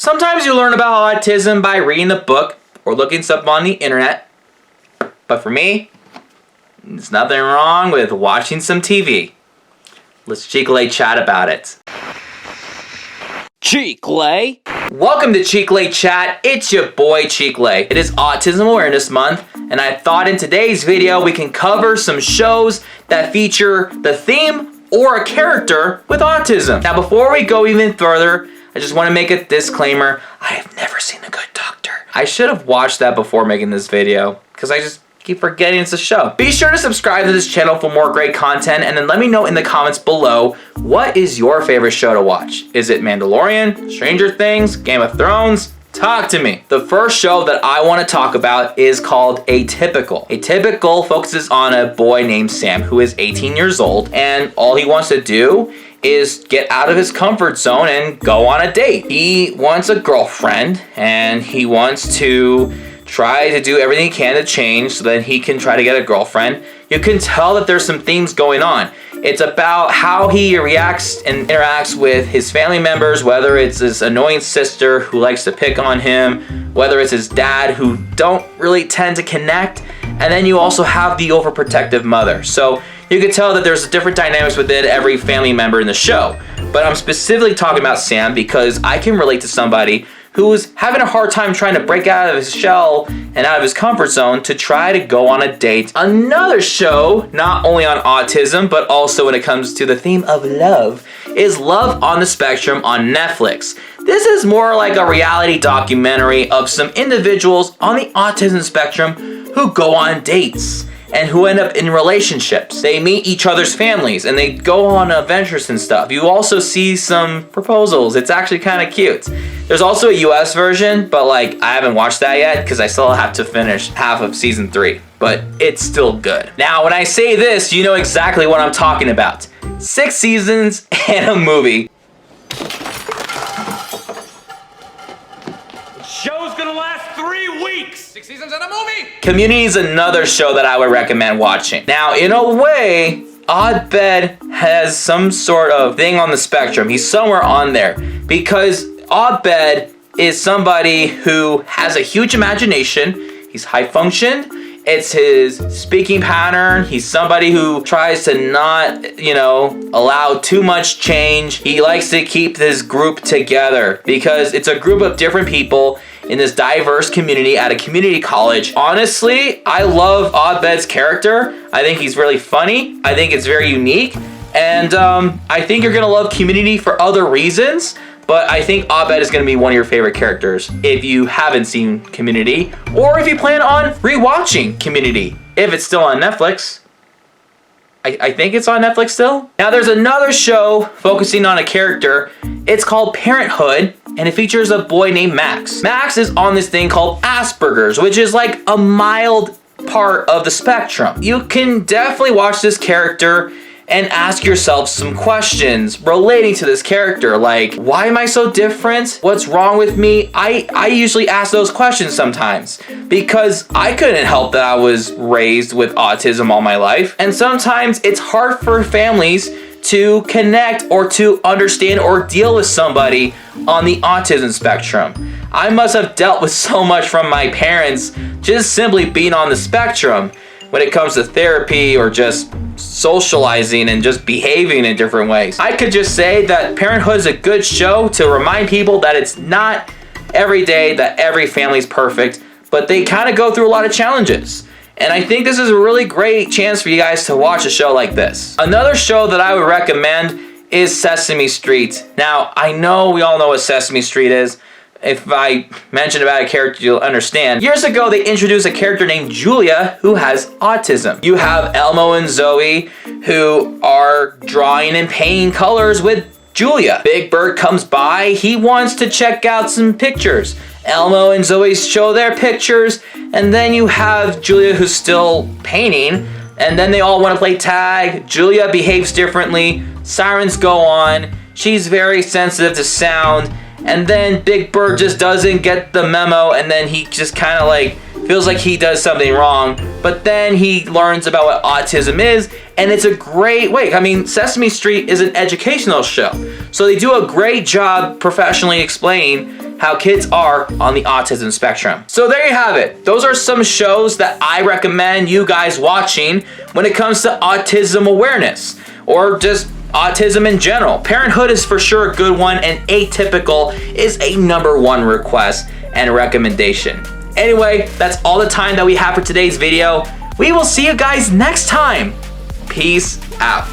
Sometimes you learn about autism by reading a book or looking stuff on the internet. But for me, there's nothing wrong with watching some TV. Let's Chicle Chat about it. Chicle! Welcome to Chicle Chat. It's your boy Chicle. It is Autism Awareness Month, and I thought in today's video we can cover some shows that feature the theme or a character with autism. Now before we go even further, I just want to make a disclaimer. I have never seen The Good Doctor. I should have watched that before making this video, because I just keep forgetting it's a show. Be sure to subscribe to this channel for more great content, and then let me know in the comments below, what is your favorite show to watch? Is it Mandalorian, Stranger Things, Game of Thrones? Talk to me. The first show that I want to talk about is called Atypical. Atypical focuses on a boy named Sam who is 18 years old, and all he wants to do is get out of his comfort zone and go on a date. He wants a girlfriend, and he wants to try to do everything he can to change so that he can try to get a girlfriend. You can tell that there's some themes going on. It's about how he reacts and interacts with his family members, whether it's his annoying sister who likes to pick on him, whether it's his dad who don't really tend to connect, and then you also have the overprotective mother. So you can tell that there's different dynamics within every family member in the show. But I'm specifically talking about Sam because I can relate to somebody who's having a hard time trying to break out of his shell and out of his comfort zone to try to go on a date. Another show, not only on autism, but also when it comes to the theme of love, is Love on the Spectrum on Netflix. This is more like a reality documentary of some individuals on the autism spectrum who go on dates and who end up in relationships. They meet each other's families and they go on adventures and stuff. You also see some proposals. It's actually kind of cute. There's also a US version, but I haven't watched that yet because I still have to finish half of season 3, but it's still good. Now, when I say this, you know exactly what I'm talking about. 6 seasons and a movie. Show's gonna last 3 weeks! 6 seasons and a movie! Community is another show that I would recommend watching. Now, in a way, Odd Bed has some sort of thing on the spectrum. He's somewhere on there because Odd Bed is somebody who has a huge imagination. He's high functioned. It's his speaking pattern. He's somebody who tries to not, allow too much change. He likes to keep this group together because it's a group of different people in this diverse community at a community college. Honestly, I love Odd Bed's character. I think he's really funny. I think it's very unique. And I think you're gonna love Community for other reasons. But I think Odd Bed is going to be one of your favorite characters if you haven't seen Community, or if you plan on rewatching Community, if it's still on Netflix. I think it's on Netflix still. Now there's another show focusing on a character. It's called Parenthood, and it features a boy named Max. Max is on this thing called Asperger's, which is like a mild part of the spectrum. You can definitely watch this character and ask yourself some questions relating to this character, like, why am I so different? What's wrong with me? I usually ask those questions sometimes because I couldn't help that I was raised with autism all my life. And sometimes it's hard for families to connect or to understand or deal with somebody on the autism spectrum. I must have dealt with so much from my parents just simply being on the spectrum when it comes to therapy or just socializing and just behaving in different ways. I could just say that Parenthood is a good show to remind people that it's not every day that every family's perfect, but they kind of go through a lot of challenges. And I think this is a really great chance for you guys to watch a show like this. Another show that I would recommend is Sesame Street. Now, I know we all know what Sesame Street is. If I mention about a character, you'll understand. Years ago, they introduced a character named Julia who has autism. You have Elmo and Zoe who are drawing and painting colors with Julia. Big Bird comes by. He wants to check out some pictures. Elmo and Zoe show their pictures, and then you have Julia who's still painting, and then they all want to play tag. Julia behaves differently. Sirens go on. She's very sensitive to sound. and then Big Bird just doesn't get the memo, and then he just kind of like feels like he does something wrong, but then he learns about what autism is, and it's a great way. I mean, Sesame Street is an educational show, so they do a great job professionally explaining how kids are on the autism spectrum. So there you have it. Those are some shows that I recommend you guys watching when it comes to autism awareness, or just autism in general. Parenthood is for sure a good one, and Atypical is a #1 request and recommendation. Anyway, that's all the time that we have for today's video. We will see you guys next time. Peace out.